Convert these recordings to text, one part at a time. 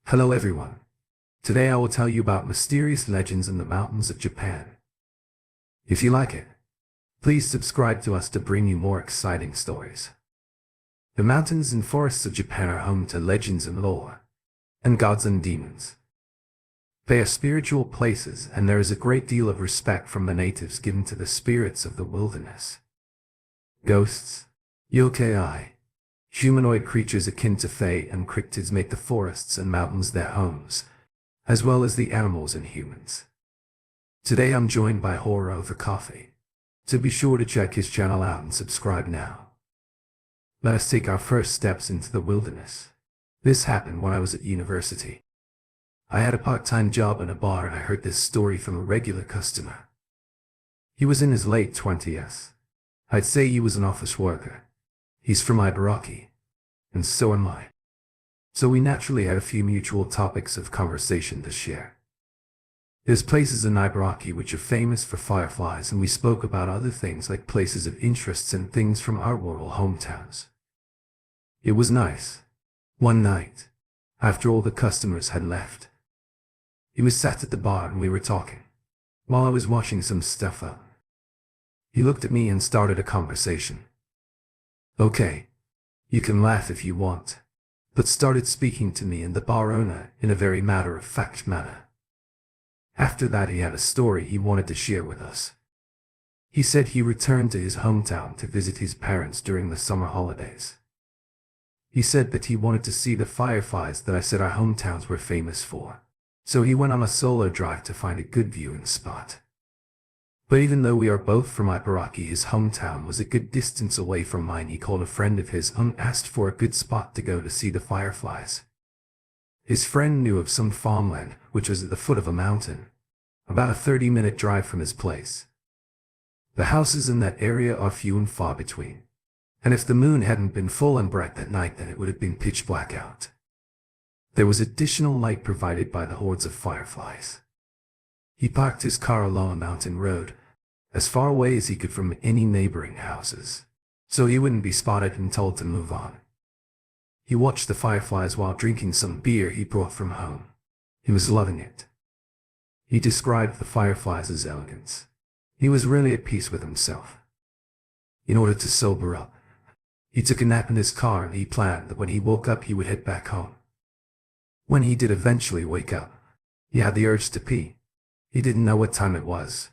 Hello everyone. Today I will tell you about mysterious legends in the mountains of Japan. If you like it, please subscribe to us to bring you more exciting stories. The mountains and forests of Japan are home to legends and lore, and gods and demons. They are spiritual places, and there is a great deal of respect from the natives given to the spirits of the wilderness. Ghosts, yokai, humanoid creatures akin to fae and cryptids make the forests and mountains their homes, as well as the animals and humans. Today I'm joined by Horror Over Coffee. So be sure to check his channel out and subscribe now. Let us take our first steps into the wilderness. This happened when I was at university. I had a part-time job in a bar and I heard this story from a regular customer. He was in his late 20s. I'd say he was an office worker. He's from Ibaraki, and so am I. So we naturally had a few mutual topics of conversation to share. There's places in Ibaraki which are famous for fireflies, and we spoke about other things like places of interests and things from our rural hometowns. It was nice. One night, after all the customers had left, he was sat at the bar and we were talking, while I was washing some stuff up. He looked at me and started a conversation. Okay, you can laugh if you want, but started speaking to me and the bar owner in a very matter-of-fact manner. After that he had a story he wanted to share with us. He said he returned to his hometown to visit his parents during the summer holidays. He said that he wanted to see the fireflies that I said our hometowns were famous for, so he went on a solo drive to find a good viewing spot. But even though we are both from Ibaraki, his hometown was a good distance away from mine. He called a friend of his and asked for a good spot to go to see the fireflies. His friend knew of some farmland, which was at the foot of a mountain, about a 30-minute drive from his place. The houses in that area are few and far between, and if the moon hadn't been full and bright that night, then it would have been pitch black out. There was additional light provided by the hordes of fireflies. He parked his car along a mountain road, as far away as he could from any neighboring houses, so he wouldn't be spotted and told to move on. He watched the fireflies while drinking some beer he brought from home. He was loving it. He described the fireflies as elegance. He was really at peace with himself. In order to sober up, he took a nap in his car and he planned that when he woke up he would head back home. When he did eventually wake up, he had the urge to pee. He didn't know what time it was.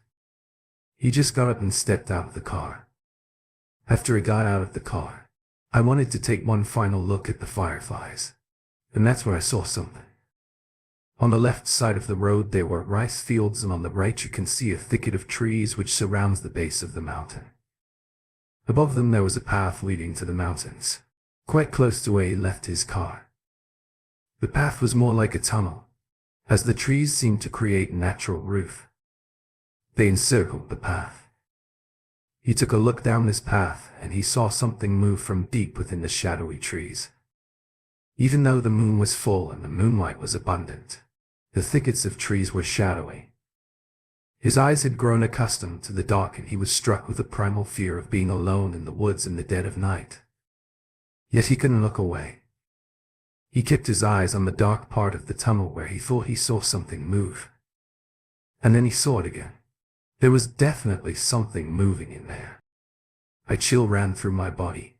He just got up and stepped out of the car. After he got out of the car, I wanted to take one final look at the fireflies, and that's where I saw something. On the left side of the road there were rice fields, and on the right you can see a thicket of trees which surrounds the base of the mountain. Above them there was a path leading to the mountains, quite close to where he left his car. The path was more like a tunnel, as the trees seemed to create a natural roof. They encircled the path. He took a look down this path and he saw something move from deep within the shadowy trees. Even though the moon was full and the moonlight was abundant, the thickets of trees were shadowy. His eyes had grown accustomed to the dark and he was struck with a primal fear of being alone in the woods in the dead of night. Yet he couldn't look away. He kept his eyes on the dark part of the tunnel where he thought he saw something move. And then he saw it again. There was definitely something moving in there. A chill ran through my body.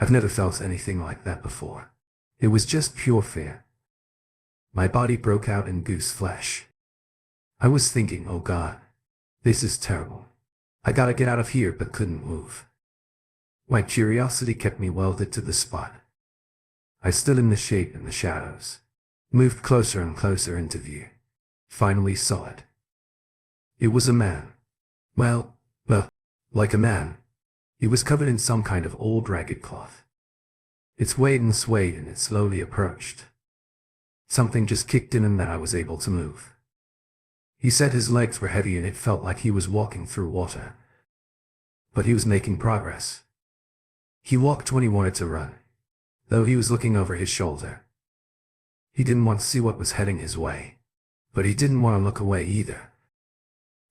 I've never felt anything like that before. It was just pure fear. My body broke out in goose flesh. I was thinking, oh God, this is terrible. I gotta get out of here, but couldn't move. My curiosity kept me welded to the spot. I stood in the shade in the shadows, moved closer and closer into view, finally saw it. It was a man. Well, like a man. He was covered in some kind of old ragged cloth. It swayed and swayed and it slowly approached. Something just kicked in and then I was able to move. He said his legs were heavy and it felt like he was walking through water. But he was making progress. He walked when he wanted to run, though he was looking over his shoulder. He didn't want to see what was heading his way, but he didn't want to look away either.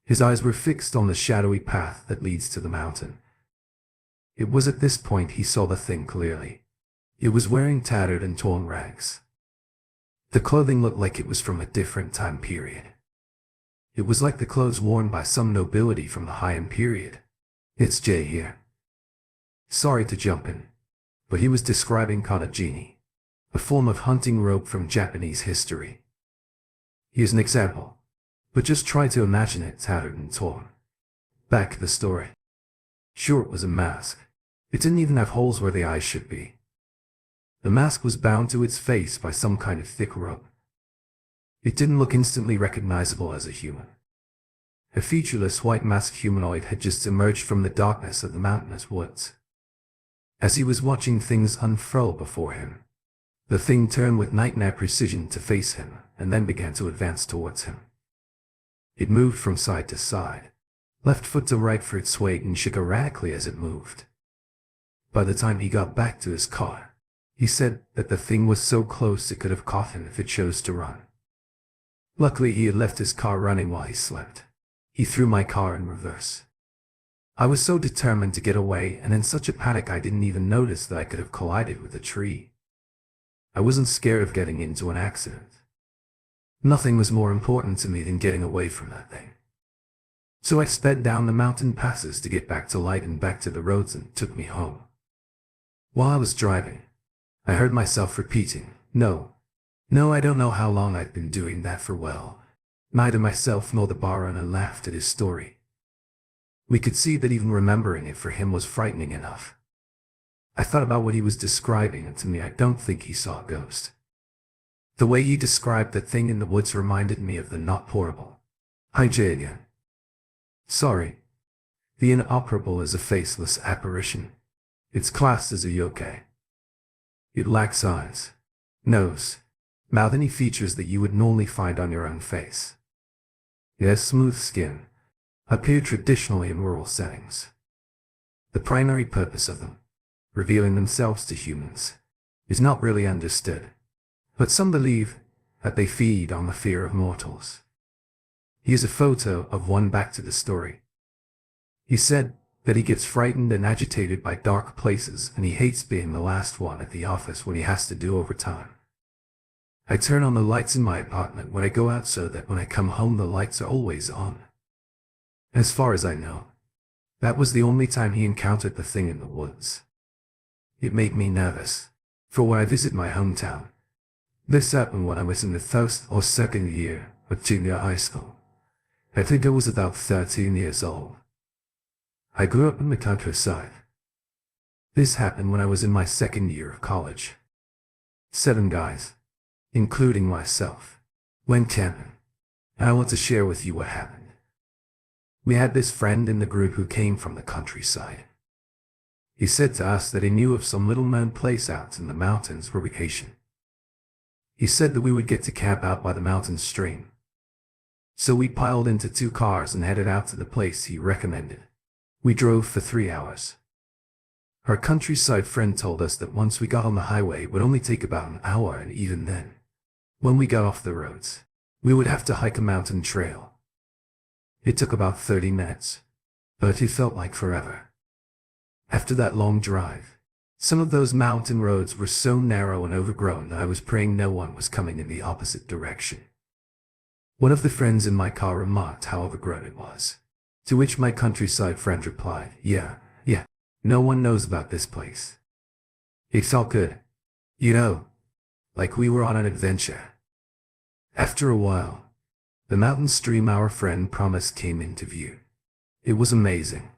His eyes were fixed on the shadowy path that leads to the mountain. It was at this point he saw the thing clearly. It was wearing tattered and torn rags. The clothing looked like it was from a different time period. It was like the clothes worn by some nobility from the Heian period. It's Jay here. Sorry to jump in, but he was describing kanajini, a form of hunting rope from Japanese history. Here's an example, but just try to imagine it tattered and torn. Back to the story. Sure, it was a mask. It didn't even have holes where the eyes should be. The mask was bound to its face by some kind of thick rope. It didn't look instantly recognizable as a human. A featureless white masked humanoid had just emerged from the darkness of the mountainous woods. As he was watching things unfurl before him, the thing turned with nightmare precision to face him and then began to advance towards him. It moved from side to side, left foot to right foot swayed and shook erratically as it moved. By the time he got back to his car, he said that the thing was so close it could have caught him if it chose to run. Luckily, he had left his car running while he slept. He threw my car in reverse. I was so determined to get away and in such a panic I didn't even notice that I could have collided with a tree. I wasn't scared of getting into an accident. Nothing was more important to me than getting away from that thing. So I sped down the mountain passes to get back to light and back to the roads, and it took me home. While I was driving, I heard myself repeating, No, I don't know how long I'd been doing that for. Well, neither myself nor the bar owner laughed at his story. We could see that even remembering it for him was frightening enough. I thought about what he was describing, and to me I don't think he saw a ghost. The way he described that thing in the woods reminded me of the not pourable. Hi Jay again. Sorry. The inoperable is a faceless apparition. It's classed as a yokai. It lacks eyes, nose, mouth, any features that you would normally find on your own face. It has smooth skin, appear traditionally in rural settings. The primary purpose of them, revealing themselves to humans, is not really understood, but some believe that they feed on the fear of mortals. Here's a photo of one. Back to the story. He said that he gets frightened and agitated by dark places, and he hates being the last one at the office when he has to do overtime. I turn on the lights in my apartment when I go out so that when I come home the lights are always on. As far as I know, that was the only time he encountered the thing in the woods. It made me nervous, for when I visit my hometown. This happened when I was in the first or second year of junior high school. I think I was about 13 years old. I grew up in the countryside. This happened when I was in my second year of college. 7 guys, including myself, went camping, and I want to share with you what happened. We had this friend in the group who came from the countryside. He said to us that he knew of some little-known place out in the mountains for vacation. He said that we would get to camp out by the mountain stream. So we piled into 2 cars and headed out to the place he recommended. We drove for 3 hours. Our countryside friend told us that once we got on the highway it would only take about an hour, and even then, when we got off the roads, we would have to hike a mountain trail. It took about 30 minutes, but it felt like forever. After that long drive, some of those mountain roads were so narrow and overgrown that I was praying no one was coming in the opposite direction. One of the friends in my car remarked how overgrown it was, to which my countryside friend replied, Yeah, no one knows about this place. It felt good, like we were on an adventure. After a while, the mountain stream our friend promised came into view. It was amazing.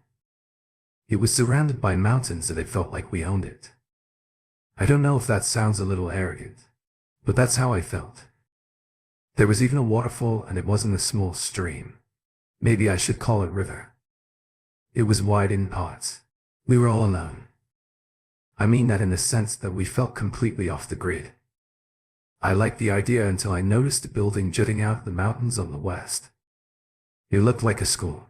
It was surrounded by mountains and it felt like we owned it. I don't know if that sounds a little arrogant, but that's how I felt. There was even a waterfall, and it wasn't a small stream. Maybe I should call it river. It was wide in parts. We were all alone. I mean that in the sense that we felt completely off the grid. I liked the idea until I noticed a building jutting out of the mountains on the west. It looked like a school.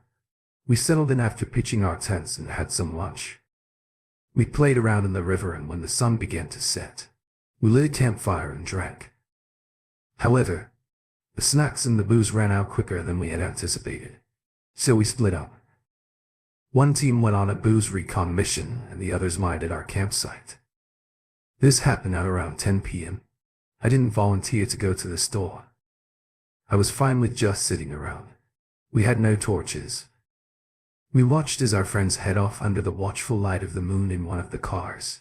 We settled in after pitching our tents and had some lunch. We played around in the river, and when the sun began to set, we lit a campfire and drank. However, the snacks and the booze ran out quicker than we had anticipated, so we split up. One team went on a booze recon mission and the others minded our campsite. This happened at around 10 p.m. I didn't volunteer to go to the store. I was fine with just sitting around. We had no torches. We watched as our friends head off under the watchful light of the moon in one of the cars.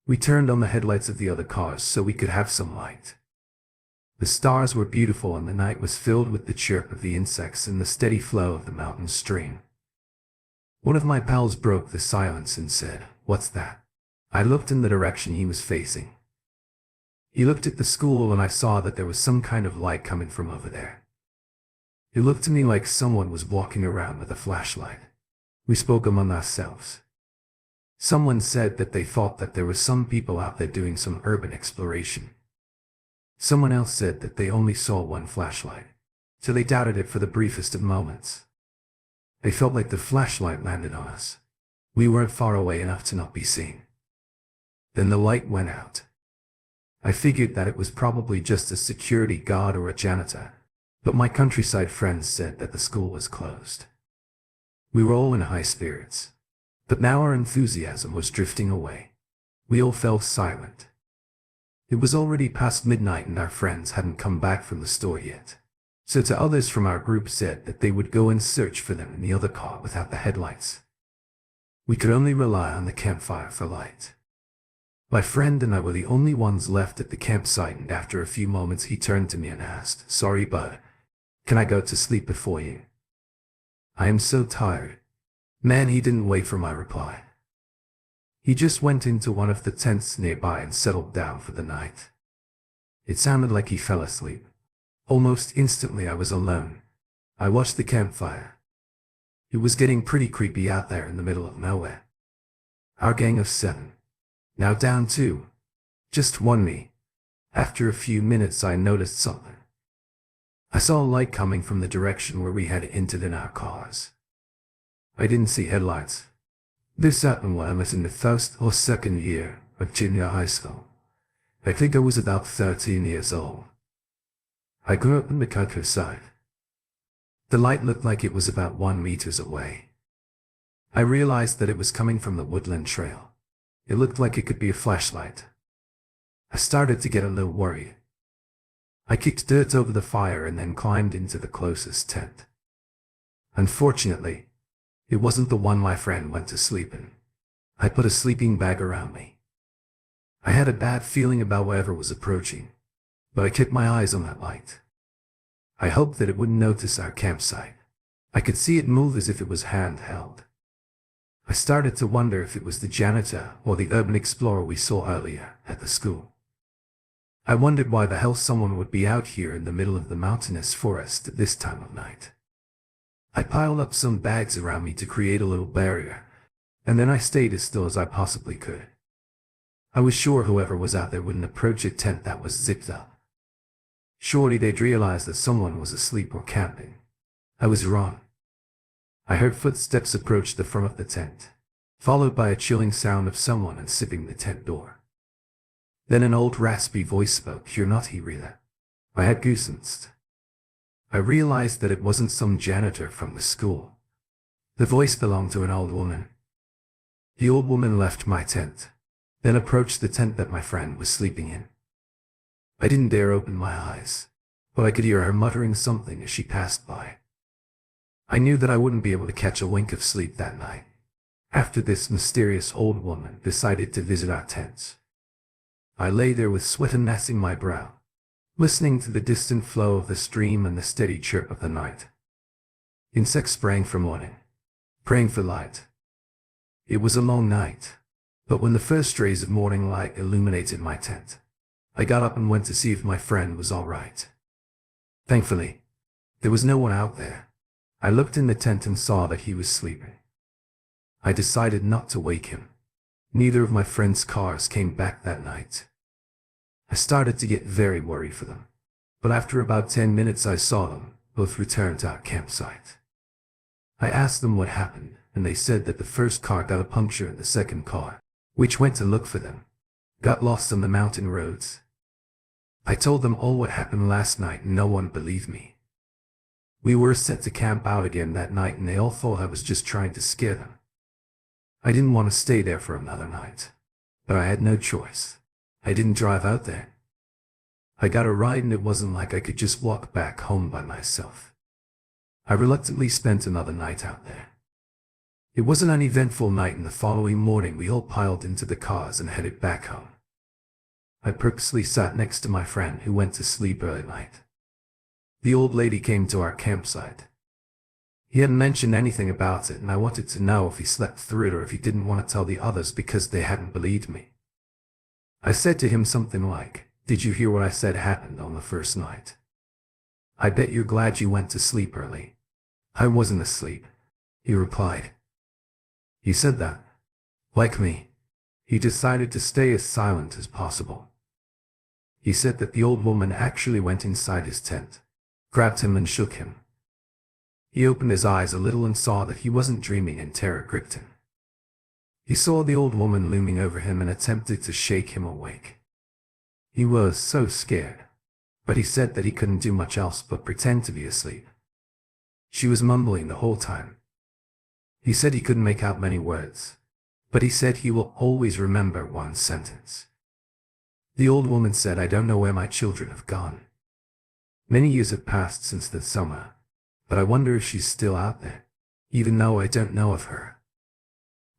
We turned on the headlights of the other cars so we could have some light. The stars were beautiful and the night was filled with the chirp of the insects and the steady flow of the mountain stream. One of my pals broke the silence and said, "What's that?" I looked in the direction he was facing. He looked at the school and I saw that there was some kind of light coming from over there. It looked to me like someone was walking around with a flashlight. We spoke among ourselves. Someone said that they thought that there were some people out there doing some urban exploration. Someone else said that they only saw one flashlight, so they doubted it for the briefest of moments. They felt like the flashlight landed on us. We weren't far away enough to not be seen. Then the light went out. I figured that it was probably just a security guard or a janitor, but my countryside friends said that the school was closed. We were all in high spirits, but now our enthusiasm was drifting away. We all fell silent. It was already past midnight and our friends hadn't come back from the store yet. So to others from our group said that they would go and search for them in the other car without the headlights. We could only rely on the campfire for light. My friend and I were the only ones left at the campsite, and after a few moments he turned to me and asked, "Sorry, bud, can I go to sleep before you? I am so tired." Man, he didn't wait for my reply. He just went into one of the tents nearby and settled down for the night. It sounded like he fell asleep. Almost instantly I was alone. I watched the campfire. It was getting pretty creepy out there in the middle of nowhere. Our gang of 7. Now down 2. Just one me. After a few minutes I noticed something. I saw a light coming from the direction where we had entered in our cars. I didn't see headlights. This happened when I was in the first or second year of junior high school. I think I was about 13 years old. I grew up in the countryside. The light looked like it was about 1 meter away. I realized that it was coming from the woodland trail. It looked like it could be a flashlight. I started to get a little worried. I kicked dirt over the fire and then climbed into the closest tent. Unfortunately, it wasn't the one my friend went to sleep in. I put a sleeping bag around me. I had a bad feeling about whatever was approaching, but I kept my eyes on that light. I hoped that it wouldn't notice our campsite. I could see it move as if it was handheld. I started to wonder if it was the janitor or the urban explorer we saw earlier at the school. I wondered why the hell someone would be out here in the middle of the mountainous forest at this time of night. I piled up some bags around me to create a little barrier, and then I stayed as still as I possibly could. I was sure whoever was out there wouldn't approach a tent that was zipped up. Surely they'd realize that someone was asleep or camping. I was wrong. I heard footsteps approach the front of the tent, followed by a chilling sound of someone unzipping the tent door. Then an old raspy voice spoke, "You're not here either." I had goosebumps. I realized that it wasn't some janitor from the school. The voice belonged to an old woman. The old woman left my tent, then approached the tent that my friend was sleeping in. I didn't dare open my eyes, but I could hear her muttering something as she passed by. I knew that I wouldn't be able to catch a wink of sleep that night, after this mysterious old woman decided to visit our tents. I lay there with sweat amassing my brow, listening to the distant flow of the stream and the steady chirp of the night. Insects sprang for morning, praying for light. It was a long night, but when the first rays of morning light illuminated my tent, I got up and went to see if my friend was all right. Thankfully, there was no one out there. I looked in the tent and saw that he was sleeping. I decided not to wake him. Neither of my friend's cars came back that night. I started to get very worried for them, but after about 10 minutes I saw them both return to our campsite. I asked them what happened, and they said that the first car got a puncture and the second car, which went to look for them, got lost on the mountain roads. I told them all what happened last night and no one believed me. We were set to camp out again that night and they all thought I was just trying to scare them. I didn't want to stay there for another night, but I had no choice. I didn't drive out there. I got a ride and it wasn't like I could just walk back home by myself. I reluctantly spent another night out there. It was an uneventful night, and the following morning we all piled into the cars and headed back home. I purposely sat next to my friend who went to sleep early night. The old lady came to our campsite. He hadn't mentioned anything about it, and I wanted to know if he slept through it or if he didn't want to tell the others because they hadn't believed me. I said to him something like, "Did you hear what I said happened on the first night? I bet you're glad you went to sleep early." "I wasn't asleep," he replied. He said that, like me, he decided to stay as silent as possible. He said that the old woman actually went inside his tent, grabbed him and shook him. He opened his eyes a little and saw that he wasn't dreaming, and terror gripped him. He saw the old woman looming over him and attempted to shake him awake. He was so scared, but he said that he couldn't do much else but pretend to be asleep. She was mumbling the whole time. He said he couldn't make out many words, but he said he will always remember one sentence. The old woman said, "I don't know where my children have gone. Many years have passed since the summer, but I wonder if she's still out there, even though I don't know of her."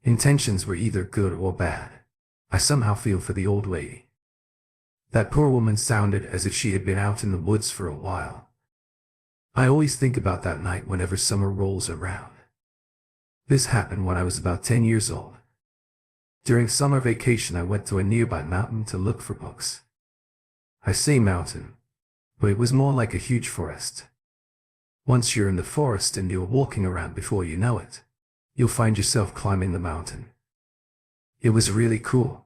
Intentions were either good or bad. I somehow feel for the old lady. That poor woman sounded as if she had been out in the woods for a while. I always think about that night whenever summer rolls around. This happened when I was about 10 years old. During summer vacation, I went to a nearby mountain to look for books. I say mountain, but it was more like a huge forest. Once you're in the forest and you're walking around, before you know it, you'll find yourself climbing the mountain. It was really cool.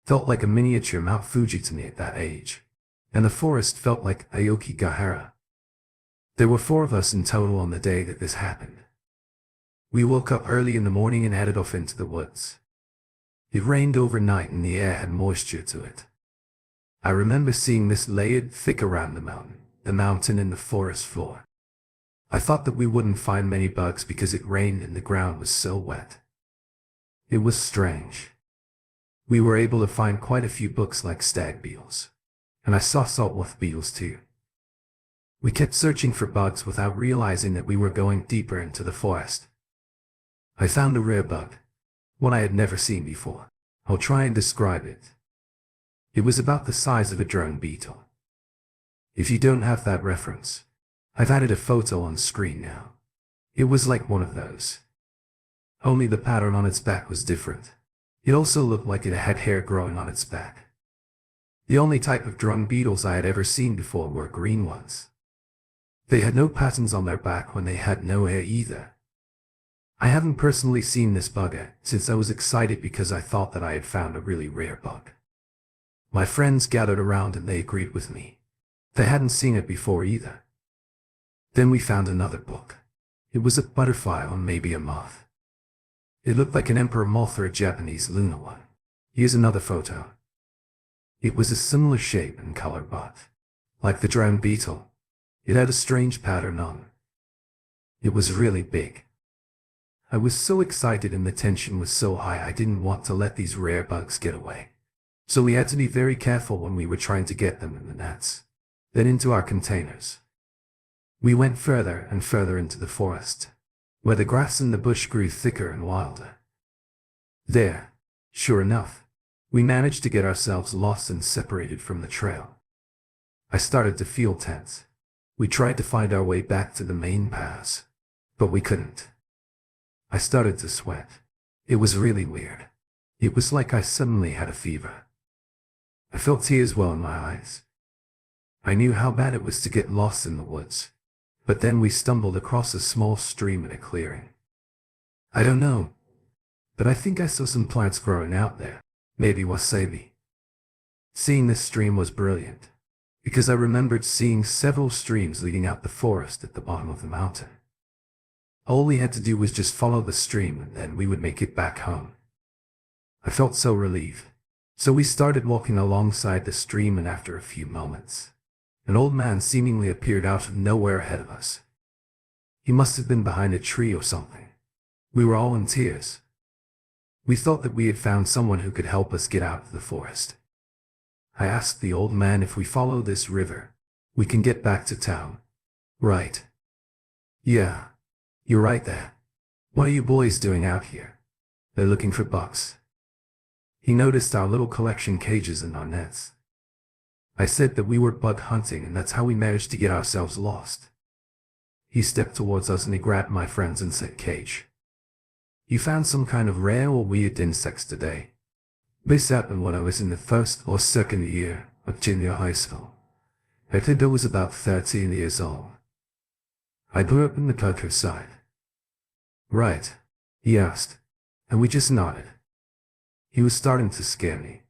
Felt like a miniature Mount Fuji to me at that age, and the forest felt like Aokigahara. There were 4 of us in total on the day that this happened. We woke up early in the morning and headed off into the woods. It rained overnight and the air had moisture to it. I remember seeing mist layered thick around the mountain and the forest floor. I thought that we wouldn't find many bugs because it rained and the ground was so wet. It was strange. We were able to find quite a few books like stag beetles, and I saw saltwater beetles too. We kept searching for bugs without realizing that we were going deeper into the forest. I found a rare bug, one I had never seen before. I'll try and describe it. It was about the size of a drone beetle. If you don't have that reference, I've added a photo on screen now. It was like one of those. Only the pattern on its back was different. It also looked like it had hair growing on its back. The only type of drone beetles I had ever seen before were green ones. They had no patterns on their back when they had no hair either. I haven't personally seen this bug yet, since I was excited because I thought that I had found a really rare bug. My friends gathered around and they agreed with me. They hadn't seen it before either. Then we found another book. It was a butterfly or maybe a moth. It looked like an emperor moth or a Japanese lunar one. Here's another photo. It was a similar shape and color, but, like the drone beetle, it had a strange pattern on. It was really big. I was so excited and the tension was so high I didn't want to let these rare bugs get away. So we had to be very careful when we were trying to get them in the nets, then into our containers. We went further and further into the forest, where the grass and the bush grew thicker and wilder. There, sure enough, we managed to get ourselves lost and separated from the trail. I started to feel tense. We tried to find our way back to the main paths, but we couldn't. I started to sweat. It was really weird. It was like I suddenly had a fever. I felt tears well in my eyes. I knew how bad it was to get lost in the woods, but then we stumbled across a small stream in a clearing. I don't know, but I think I saw some plants growing out there, maybe wasabi. Seeing this stream was brilliant, because I remembered seeing several streams leading out the forest at the bottom of the mountain. All we had to do was just follow the stream and then we would make it back home. I felt so relieved. So we started walking alongside the stream, and after a few moments, an old man seemingly appeared out of nowhere ahead of us. He must have been behind a tree or something. We were all in tears. We thought that we had found someone who could help us get out of the forest. I asked the old man, if we follow this river, we can get back to town. Right. Yeah. You're right there. What are you boys doing out here? They're looking for bucks. He noticed our little collection cages and our nets. I said that we were bug hunting and that's how we managed to get ourselves lost. He stepped towards us and he grabbed my friends and said, "Cage, you found some kind of rare or weird insects today." This happened when I was in the first or second year of junior high school. I think I was about 13 years old. I grew up in the countryside. Right, he asked, and we just nodded. He was starting to scare me.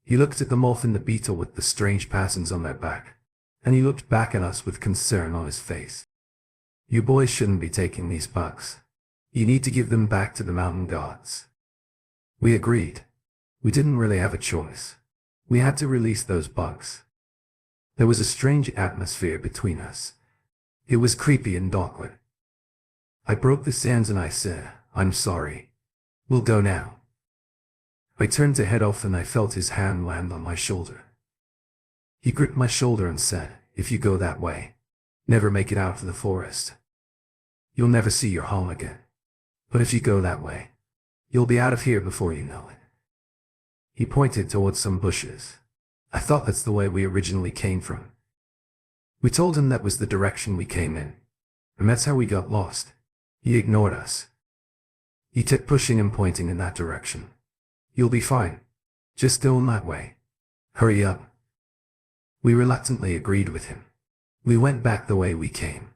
He looked at the moth and the beetle with the strange patterns on their back, and he looked back at us with concern on his face. "You boys shouldn't be taking these bugs. You need to give them back to the mountain gods." We agreed. We didn't really have a choice. We had to release those bugs. There was a strange atmosphere between us. It was creepy and awkward. I broke the sands and I said, "I'm sorry. We'll go now." I turned to head off and I felt his hand land on my shoulder. He gripped my shoulder and said, "If you go that way, never make it out of the forest. You'll never see your home again. But if you go that way, you'll be out of here before you know it." He pointed towards some bushes. I thought that's the way we originally came from. We told him that was the direction we came in, and that's how we got lost. He ignored us. He kept pushing and pointing in that direction. "You'll be fine. Just go in that way. Hurry up." We reluctantly agreed with him. We went back the way we came.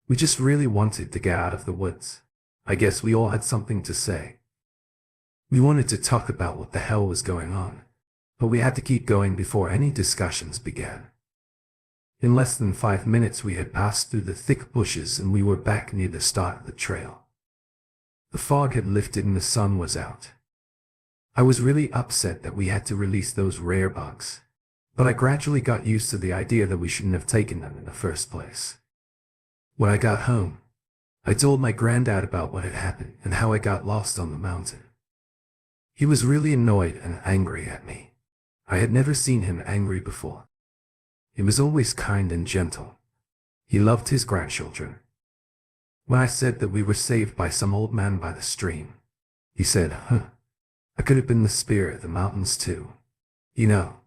We just really wanted to get out of the woods. I guess we all had something to say. We wanted to talk about what the hell was going on, but we had to keep going before any discussions began. In less than 5 minutes we had passed through the thick bushes and we were back near the start of the trail. The fog had lifted and the sun was out. I was really upset that we had to release those rare bugs, but I gradually got used to the idea that we shouldn't have taken them in the first place. When I got home, I told my granddad about what had happened and how I got lost on the mountain. He was really annoyed and angry at me. I had never seen him angry before. He was always kind and gentle. He loved his grandchildren. When I said that we were saved by some old man by the stream, he said, I could have been the spirit of the mountains too. You know."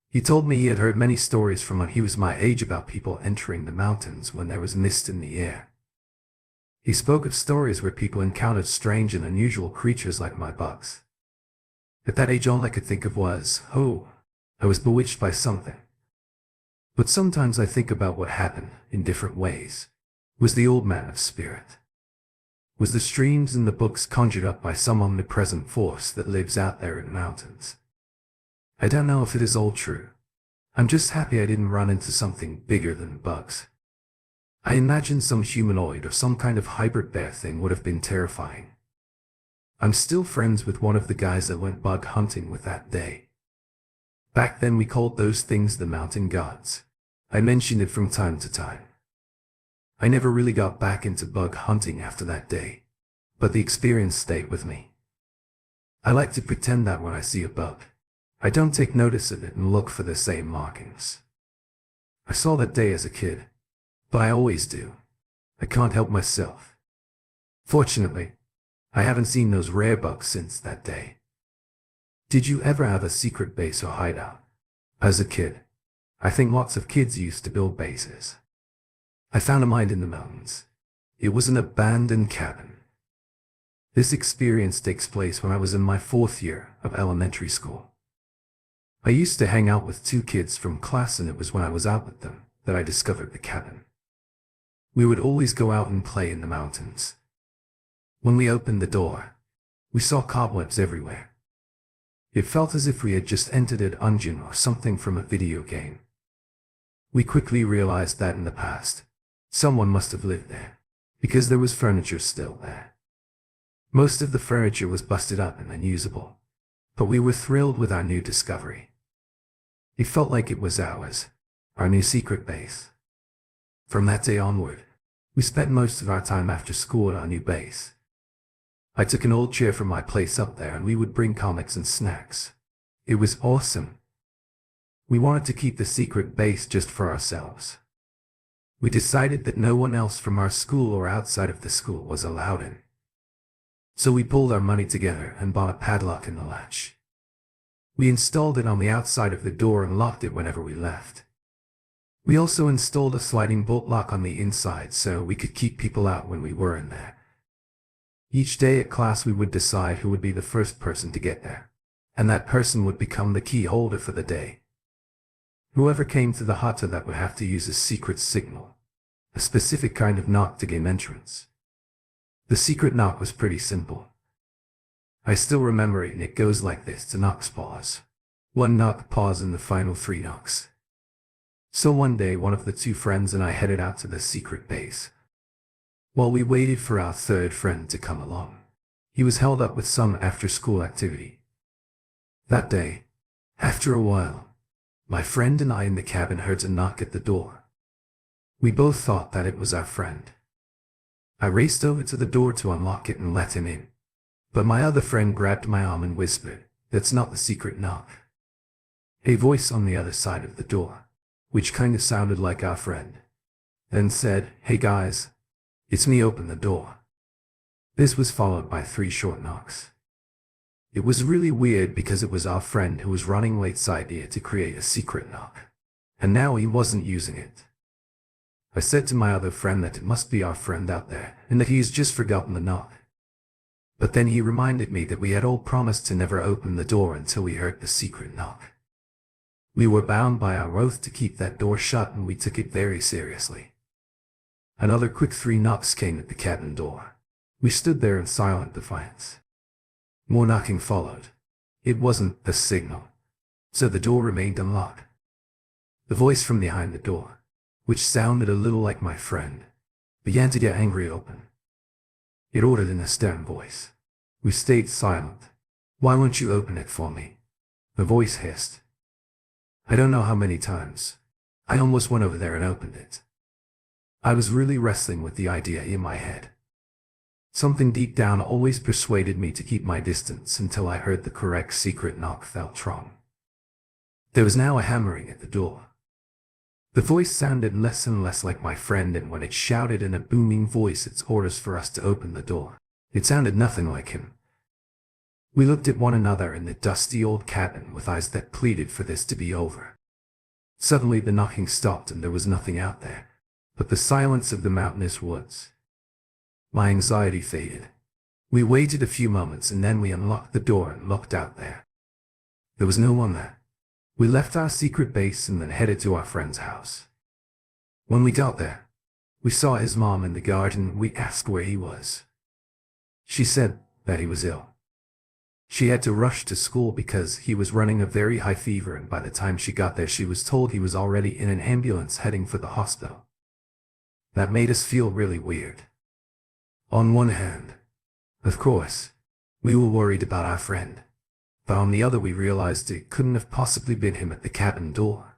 He told me he had heard many stories from when he was my age about people entering the mountains when there was mist in the air. He spoke of stories where people encountered strange and unusual creatures like my bugs. At that age all I could think of was, I was bewitched by something. But sometimes I think about what happened in different ways. Was the old man of spirit? Was the streams and the books conjured up by some omnipresent force that lives out there in the mountains? I don't know if it is all true. I'm just happy I didn't run into something bigger than bugs. I imagine some humanoid or some kind of hybrid bear thing would have been terrifying. I'm still friends with one of the guys that went bug hunting with that day. Back then we called those things the mountain gods. I mentioned it from time to time. I never really got back into bug hunting after that day, but the experience stayed with me. I like to pretend that when I see a bug, I don't take notice of it and look for the same markings. I saw that day as a kid, but I always do. I can't help myself. Fortunately, I haven't seen those rare bugs since that day. Did you ever have a secret base or hideout? As a kid, I think lots of kids used to build bases. I found mine in the mountains. It was an abandoned cabin. This experience takes place when I was in my 4th year of elementary school. I used to hang out with 2 kids from class, and it was when I was out with them that I discovered the cabin. We would always go out and play in the mountains. When we opened the door, we saw cobwebs everywhere. It felt as if we had just entered a dungeon or something from a video game. We quickly realized that in the past, someone must have lived there, because there was furniture still there. Most of the furniture was busted up and unusable, but we were thrilled with our new discovery. It felt like it was ours, our new secret base. From that day onward, we spent most of our time after school at our new base. I took an old chair from my place up there and we would bring comics and snacks. It was awesome. We wanted to keep the secret base just for ourselves. We decided that no one else from our school or outside of the school was allowed in. So we pulled our money together and bought a padlock in the latch. We installed it on the outside of the door and locked it whenever we left. We also installed a sliding bolt lock on the inside so we could keep people out when we were in there. Each day at class we would decide who would be the first person to get there, and that person would become the key holder for the day. Whoever came to the hut that would have to use a secret signal, a specific kind of knock to gain entrance. The secret knock was pretty simple. I still remember it, and it goes like this: to knock, pause. One knock, pause, and the final 3 knocks. So one day, one of the 2 friends and I headed out to the secret base. While we waited for our 3rd friend to come along, he was held up with some after-school activity. That day, after a while, my friend and I in the cabin heard a knock at the door. We both thought that it was our friend. I raced over to the door to unlock it and let him in. But my other friend grabbed my arm and whispered, "That's not the secret knock." A voice on the other side of the door, which kind of sounded like our friend, then said, "Hey guys, it's me, open the door." This was followed by 3 short knocks. It was really weird because it was our friend who was running late's idea to create a secret knock, and now he wasn't using it. I said to my other friend that it must be our friend out there, and that he's just forgotten the knock. But then he reminded me that we had all promised to never open the door until we heard the secret knock. We were bound by our oath to keep that door shut, and we took it very seriously. Another quick 3 knocks came at the cabin door. We stood there in silent defiance. More knocking followed. It wasn't the signal, so the door remained unlocked. The voice from behind the door, which sounded a little like my friend, began to get angry open. It ordered in a stern voice. We stayed silent. "Why won't you open it for me?" the voice hissed. I don't know how many times. I almost went over there and opened it. I was really wrestling with the idea in my head. Something deep down always persuaded me to keep my distance until I heard the correct secret knock felt wrong. There was now a hammering at the door. The voice sounded less and less like my friend, and when it shouted in a booming voice its orders for us to open the door, it sounded nothing like him. We looked at one another in the dusty old cabin with eyes that pleaded for this to be over. Suddenly the knocking stopped and there was nothing out there, but the silence of the mountainous woods. My anxiety faded. We waited a few moments and then we unlocked the door and looked out there. There was no one there. We left our secret base and then headed to our friend's house. When we got there, we saw his mom in the garden and we asked where he was. She said that he was ill. She had to rush to school because he was running a very high fever, and by the time she got there she was told he was already in an ambulance heading for the hospital. That made us feel really weird. On one hand, of course, we were worried about our friend, but on the other we realized it couldn't have possibly been him at the cabin door.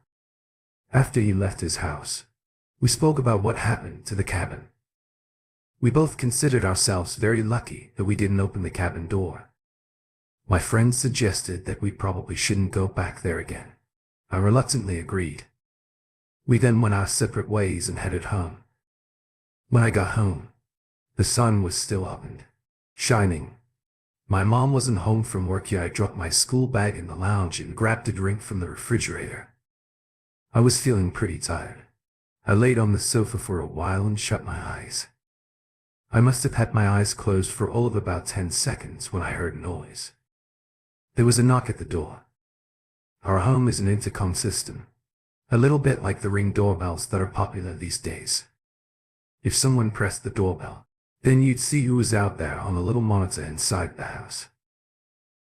After he left his house, we spoke about what happened to the cabin. We both considered ourselves very lucky that we didn't open the cabin door. My friend suggested that we probably shouldn't go back there again. I reluctantly agreed. We then went our separate ways and headed home. When I got home, the sun was still up and shining. My mom wasn't home from work yet. I dropped my school bag in the lounge and grabbed a drink from the refrigerator. I was feeling pretty tired. I laid on the sofa for a while and shut my eyes. I must have had my eyes closed for all of about 10 seconds when I heard a noise. There was a knock at the door. Our home is an intercom system, a little bit like the Ring doorbells that are popular these days. If someone pressed the doorbell, then you'd see who was out there on a little monitor inside the house.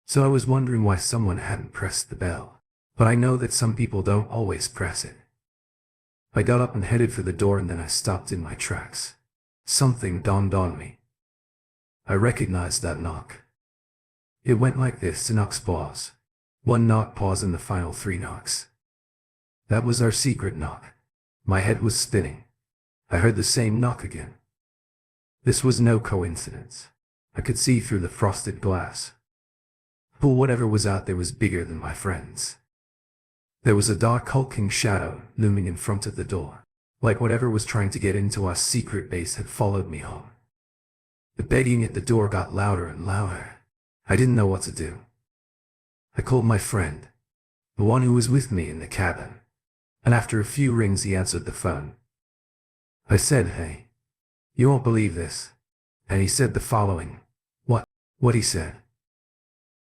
So I was wondering why someone hadn't pressed the bell, but I know that some people don't always press it. I got up and headed for the door, and then I stopped in my tracks. Something dawned on me. I recognized that knock. It went like this: a knock, pause. One knock, pause, and the final 3 knocks. That was our secret knock. My head was spinning. I heard the same knock again. This was no coincidence. I could see through the frosted glass. but whatever was out there was bigger than my friends. There was a dark hulking shadow looming in front of the door, like whatever was trying to get into our secret base had followed me home. The begging at the door got louder and louder. I didn't know what to do. I called my friend, the one who was with me in the cabin, and after a few rings he answered the phone. I said, "Hey, you won't believe this," and he said the following. What he said?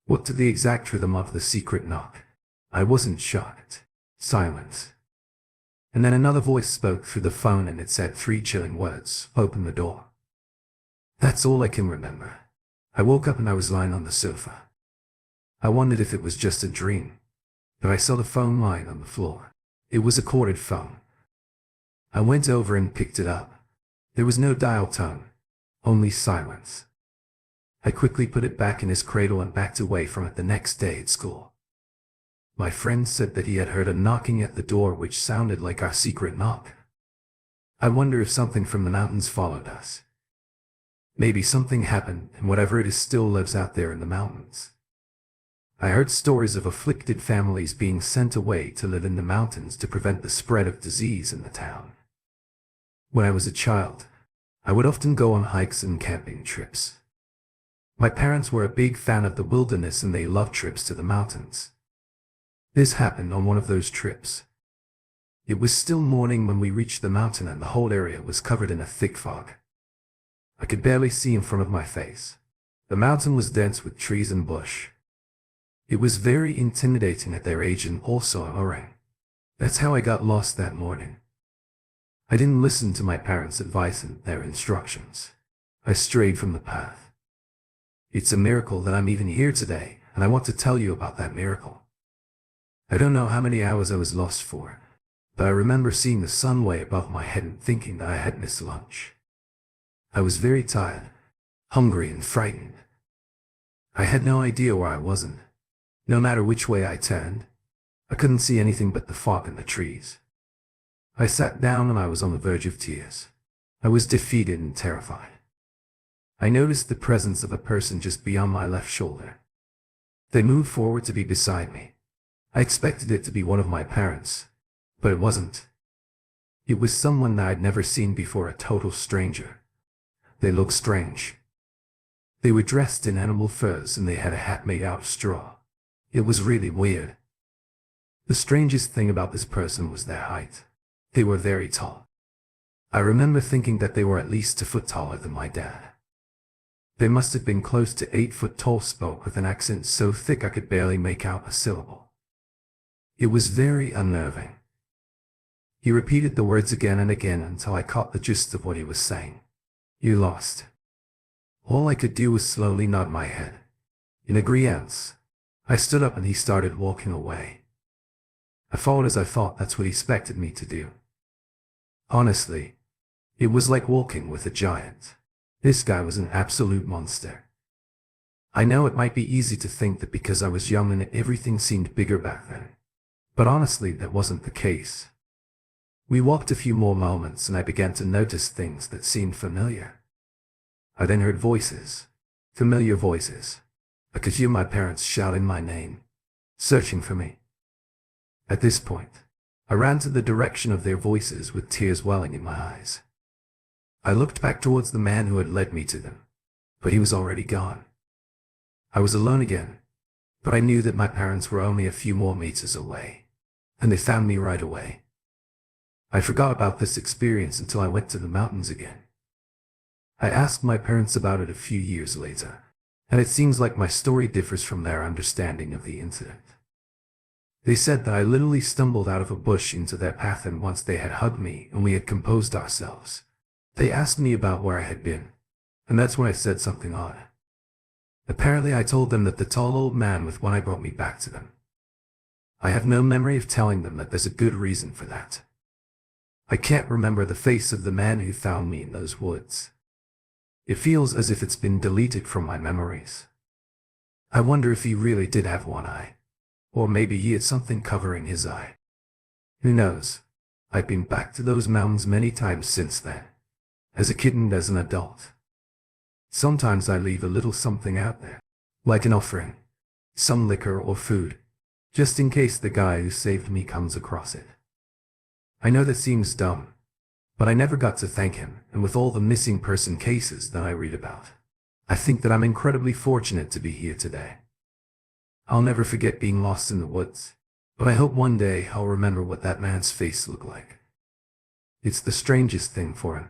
What to the exact rhythm of the secret knock. I wasn't shocked. Silence. And then another voice spoke through the phone and it said 3 chilling words: "Open the door." That's all I can remember. I woke up and I was lying on the sofa. I wondered if it was just a dream, but I saw the phone lying on the floor. It was a corded phone. I went over and picked it up. There was no dial tone, only silence. I quickly put it back in his cradle and backed away from it the next day at school. My friend said that he had heard a knocking at the door which sounded like our secret knock. I wonder if something from the mountains followed us. Maybe something happened and whatever it is still lives out there in the mountains. I heard stories of afflicted families being sent away to live in the mountains to prevent the spread of disease in the town. When I was a child, I would often go on hikes and camping trips. My parents were a big fan of the wilderness and they loved trips to the mountains. This happened on one of those trips. It was still morning when we reached the mountain and the whole area was covered in a thick fog. I could barely see in front of my face. The mountain was dense with trees and bush. It was very intimidating at their age and also alluring. That's how I got lost that morning. I didn't listen to my parents' advice and their instructions. I strayed from the path. It's a miracle that I'm even here today, and I want to tell you about that miracle. I don't know how many hours I was lost for, but I remember seeing the sun way above my head and thinking that I had missed lunch. I was very tired, hungry and frightened. I had no idea where I was and, no matter which way I turned, I couldn't see anything but the fog and the trees. I sat down and I was on the verge of tears. I was defeated and terrified. I noticed the presence of a person just beyond my left shoulder. They moved forward to be beside me. I expected it to be one of my parents, but it wasn't. It was someone that I'd never seen before, a total stranger. They looked strange. They were dressed in animal furs and they had a hat made out of straw. It was really weird. The strangest thing about this person was their height. They were very tall. I remember thinking that they were at least 2 foot taller than my dad. They must have been close to 8 foot tall, spoke with an accent so thick I could barely make out a syllable. It was very unnerving. He repeated the words again and again until I caught the gist of what he was saying. "You lost." All I could do was slowly nod my head. In agreement, I stood up and he started walking away. I followed as I thought that's what he expected me to do. Honestly, it was like walking with a giant. This guy was an absolute monster. I know it might be easy to think that because I was young and everything seemed bigger back then, but honestly that wasn't the case. We walked a few more moments and I began to notice things that seemed familiar. I then heard voices, familiar voices. I could hear my parents shouting my name, searching for me. At this point, I ran to the direction of their voices with tears welling in my eyes. I looked back towards the man who had led me to them, but he was already gone. I was alone again, but I knew that my parents were only a few more meters away, and they found me right away. I forgot about this experience until I went to the mountains again. I asked my parents about it a few years later, and it seems like my story differs from their understanding of the incident. They said that I literally stumbled out of a bush into their path, and once they had hugged me and we had composed ourselves, they asked me about where I had been, and that's when I said something odd. Apparently I told them that the tall old man with one eye brought me back to them. I have no memory of telling them that there's a good reason for that. I can't remember the face of the man who found me in those woods. It feels as if it's been deleted from my memories. I wonder if he really did have one eye, or maybe he had something covering his eye. Who knows? I've been back to those mountains many times since then, as a kid and as an adult. Sometimes I leave a little something out there, like an offering, some liquor or food, just in case the guy who saved me comes across it. I know that seems dumb, but I never got to thank him, and with all the missing person cases that I read about, I think that I'm incredibly fortunate to be here today. I'll never forget being lost in the woods, but I hope one day I'll remember what that man's face looked like. It's the strangest thing for an